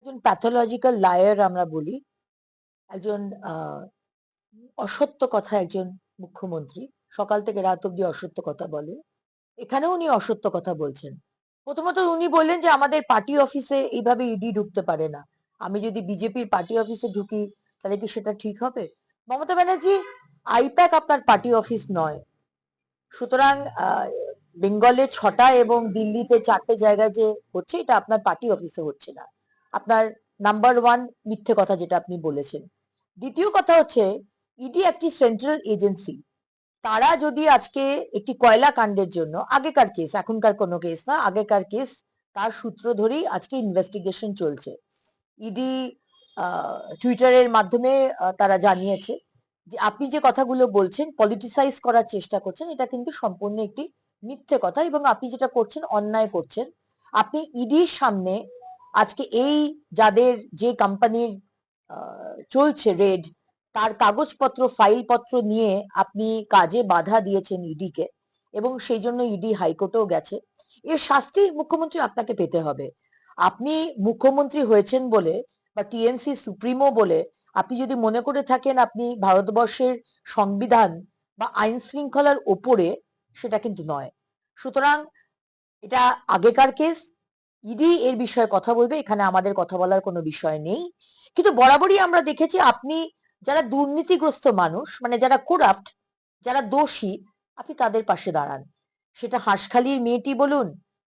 একজন pathological liar আমরা বলি, একজন অসত্য কথা একজন মুখ্যমন্ত্রী সকাল থেকে রাত অব্দি অসত্য কথা বলে। এখানেও উনি অসত্য কথা বলছেন। প্রথমত উনি বললেন যে আমাদের পার্টি অফিসে এইভাবে ইডি ঢুকতে পারে না। আমি যদি বিজেপির পার্টি অফিসে ঢুকি তাহলে কি সেটা ঠিক হবে? মমতা ব্যানার্জি, আইপ্যাক আপনার পার্টি অফিস নয়। সুতরাং বেঙ্গলে 6টা এবং দিল্লিতে 4টে জায়গায় যে হচ্ছে এটা আপনার পার্টি অফিসে হচ্ছে না। আপনার নাম্বার 1 মিথ্যে কথা যেটা আপনি বলেছেন। দ্বিতীয় কথা হচ্ছে ইডি একটি সেন্ট্রাল এজেন্সি। তারা যদি আজকে একটি কয়লা কাণ্ডের জন্য আগেকার কেস, এখনকার কোনো কেস না, আগেকার কেস, তার সূত্র ধরেই আজকে ইনভেস্টিগেশন চলছে। ইডি টুইটারের মাধ্যমে তারা জানিয়েছে যে আপনি যে কথাগুলো বলছেন, পলিটিসাইজ করার চেষ্টা করছেন, এটা কিন্তু সম্পূর্ণ একটি মিথ্যে কথা এবং আপনি যেটা করছেন অন্যায় করছেন। আপনি ইডির সামনে আজকে এই যাদের যে কোম্পানির চলছে রেড, তার কাগজপত্র ফাইলপত্র নিয়ে আপনি কাজে বাধা দিয়েছেন ইডিকে এবং সেই জন্য ইডি হাইকোর্টেও গেছে। এর শাস্তি মুখ্যমন্ত্রী আপনাকে পেতে হবে। আপনি মুখ্যমন্ত্রী হয়েছেন বলে বা টিএমসি সুপ্রিমো বলে আপনি যদি মনে করে থাকেন আপনি ভারতবর্ষের সংবিধান বা আইন শৃঙ্খলার ওপরে, সেটা কিন্তু নয়। সুতরাং এটা আগেকার কেস, ইডি এর বিষয়ে কথা বলবে, এখানে আমাদের কথা বলার কোনো বিষয় নেই। কিন্তু বরাবরই আমরা দেখেছি আপনি যারা দুর্নীতিগ্রস্ত মানুষ, মানে যারা করাপ্ট, যারা দোষী, আপনি তাদের পাশে দাঁড়ান। সেটা হাঁসখালির মেয়েটি বলুন,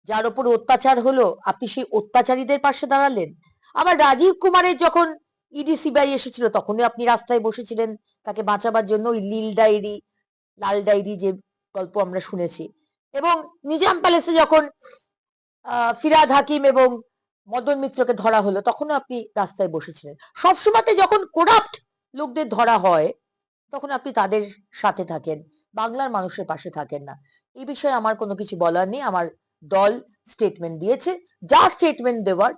যার ওপর অত্যাচার হলো, আপনি সেই অত্যাচারীদের পাশে দাঁড়ালেন। আবার রাজীব কুমারের যখন ইডি সিবিআই এসেছিল তখনই আপনি রাস্তায় বসেছিলেন তাকে বাঁচাবার জন্য, ওই নীল ডায়েরি, লাল ডায়েরি যে গল্প আমরা শুনেছি। এবং নিজাম প্যালেসে যখন ফিরহাদ হাকিম এবং মদন মিত্রকে ধরা হলো তখনও আপনি রাস্তায় বসেছিলেন। সবসময়তে যখন করাপ্ট লোকদের ধরা হয় তখন আপনি তাদের সাথে থাকেন, বাংলার মানুষের পাশে থাকেন না। এই বিষয়ে আমার কোনো কিছু বলার নেই। আমার দল স্টেটমেন্ট দিয়েছে, যা স্টেটমেন্ট দেওয়ার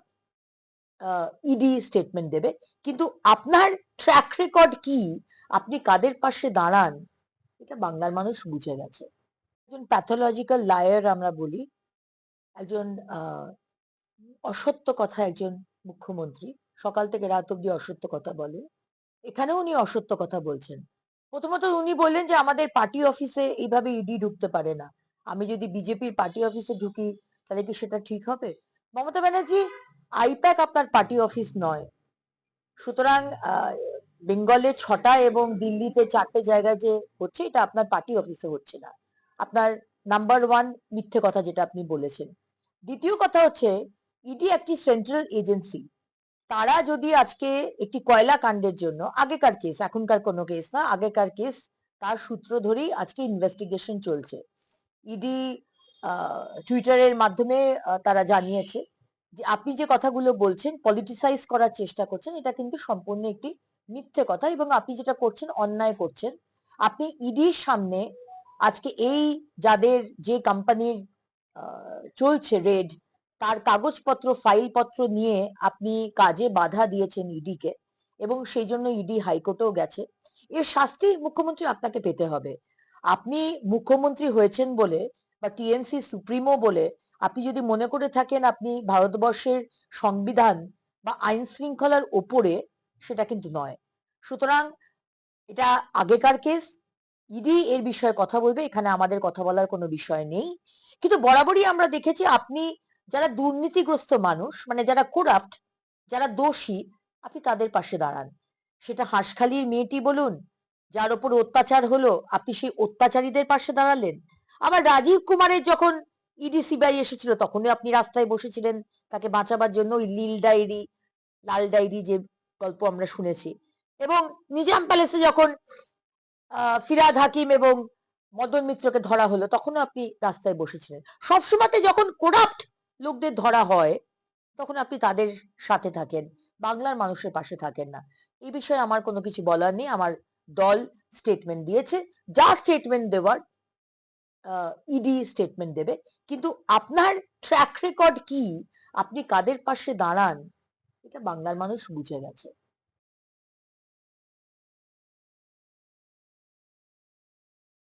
ইডি স্টেটমেন্ট দেবে। কিন্তু আপনার ট্র্যাক রেকর্ড কি, আপনি কাদের পাশে দাঁড়ান, এটা বাংলার মানুষ বুঝে গেছে। একজন প্যাথোলজিক্যাল লায়ার আমরা বলি, একজন অসত্য কথা একজন মুখ্যমন্ত্রী সকাল থেকে রাত অব্দি অসত্য কথা বলে। এখানেও উনি অসত্য কথা বলছেন। প্রথমত উনি বললেন যে আমাদের পার্টি অফিসে এইভাবে ইডি ঢুকতে পারে না। আমি যদি বিজেপির পার্টি অফিসে ঢুকি তাহলে কি সেটা ঠিক হবে? মমতা ব্যানার্জি, আইপ্যাক আপনার পার্টি অফিস নয়। সুতরাং বেঙ্গলে 6টা এবং দিল্লিতে 4টে জায়গায় যে হচ্ছে এটা আপনার পার্টি অফিসে হচ্ছে না। আপনার নাম্বার 1 মিথ্যে কথা যেটা আপনি বলেছেন। দ্বিতীয় কথা হচ্ছে ইডি একটি সেন্ট্রাল এজেন্সি। তারা যদি আজকে একটি কয়লা কাণ্ডের জন্য আগেকার কেস, এখনকার কোনো কেস না, আগেকার কেস, তার সূত্র ধরেই আজকে ইনভেস্টিগেশন চলছে। ইডি টুইটারের মাধ্যমে তারা জানিয়েছে যে আপনি যে কথাগুলো বলছেন, পলিটিসাইজ করার চেষ্টা করছেন, এটা কিন্তু সম্পূর্ণ একটি মিথ্যে কথা এবং আপনি যেটা করছেন অন্যায় করছেন। আপনি ইডির সামনে আজকে এই যাদের যে কোম্পানির চলছে রেড, তার কাগজপত্র ফাইলপত্র নিয়ে আপনি কাজে বাধা দিয়েছেন ইডিকে এবং সেই জন্য ইডি হাইকোর্টেও গেছে। এর শাস্তি মুখ্যমন্ত্রী আপনাকে পেতে হবে। আপনি মুখ্যমন্ত্রী হয়েছেন বলে বা টিএমসি সুপ্রিমো বলে আপনি যদি মনে করে থাকেন আপনি ভারতবর্ষের সংবিধান বা আইন শৃঙ্খলার ওপরে, সেটা কিন্তু নয়। সুতরাং এটা আগেকার কেস, ইডি এর বিষয়ে কথা বলবে, এখানে আমাদের কথা বলার কোনো বিষয় নেই। কিন্তু বরাবরই আমরা দেখেছি আপনি যারা দুর্নীতিগ্রস্ত মানুষ, মানে যারা করাপ্ট, যারা দোষী, আপনি তাদের পাশে দাঁড়ান। সেটা হাঁসখালির মেয়েটি বলুন, যার ওপর অত্যাচার হলো, আপনি সেই অত্যাচারীদের পাশে দাঁড়ালেন। আবার রাজীব কুমারের যখন ইডি সিবিআই এসেছিল তখনই আপনি রাস্তায় বসেছিলেন তাকে বাঁচাবার জন্য, ওই নীল ডায়েরি, লাল ডায়েরি যে গল্প আমরা শুনেছি। এবং নিজাম প্যালেসে যখন ফিরহাদ হাকিম এবং মদন মিত্রকে ধরা হলো তখনও আপনি রাস্তায় বসেছিলেন। সবসময়তে যখন করাপ্ট লোকদের ধরা হয় তখন আপনি তাদের সাথে থাকেন, বাংলার মানুষের পাশে থাকেন না। এই বিষয়ে আমার কোনো কিছু বলার নেই। আমার দল স্টেটমেন্ট দিয়েছে, যা স্টেটমেন্ট দেওয়ার ইডি স্টেটমেন্ট দেবে। কিন্তু আপনার ট্র্যাক রেকর্ড কি, আপনি কাদের পাশে দাঁড়ান, এটা বাংলার মানুষ বুঝে গেছে।